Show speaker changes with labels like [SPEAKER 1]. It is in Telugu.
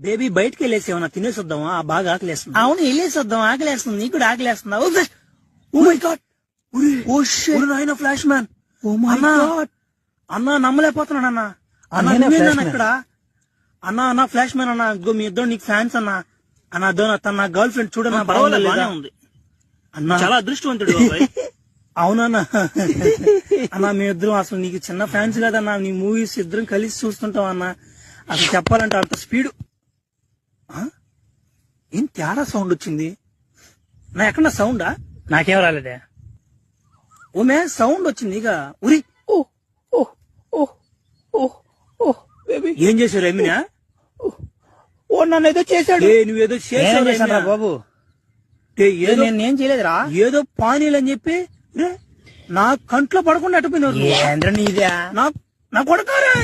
[SPEAKER 1] బేబీ బయటకి వెళ్ళేసి ఏమన్నా తినేసొద్దామా? బాగా ఆకలేస్తుంది.
[SPEAKER 2] అవును వెళ్ళేసొద్దాం, ఆకలేస్తుంది. నీకు కూడా ఆకలేస్తుందా?
[SPEAKER 1] ఓ మై గాడ్, నాయన ఫ్లాష్ మ్యాన్. అన్నా నమ్మలేకపోతున్నాను అన్నా. అన్నా నువ్వేనా ఇక్కడ? అన్నా ఫ్లాష్ మ్యాన్ అన్నా. ఇదిగో మీ ఇద్దరు నీకు ఫ్యాన్స్ అన్నా. అన్నా తన నా గర్ల్ ఫ్రెండ్ చూడన్నా. బాగానే ఉంది అన్నా, చాలా అదృష్టవంతుడు. అవునన్నా. అన్నా మీ ఇద్దరం అసలు నీకు చిన్న ఫ్యాన్స్ కదన్నా. నీ మూవీస్ ఇద్దరం కలిసి చూస్తుంటాం అన్నా. అసలు చెప్పాలంటే అంత స్పీడ్. ఏం తేడా సౌండ్ వచ్చింది నా? ఎక్కడ సౌండా?
[SPEAKER 2] నాకేం రాలేదే.
[SPEAKER 1] ఓమే సౌండ్ వచ్చింది. ఇక ఉరి ఏం చేశారు ఎమినా?
[SPEAKER 2] నన్ను ఏదో చేశాడు.
[SPEAKER 1] నువ్వేదో చేశావు
[SPEAKER 2] బాబు. నేనేం చేయలేదురా.
[SPEAKER 1] ఏదో పానీలు అని చెప్పి నా కంట్లో పడకుండా అటుపోయినారు.
[SPEAKER 2] నీదే
[SPEAKER 1] నా కొడకారే.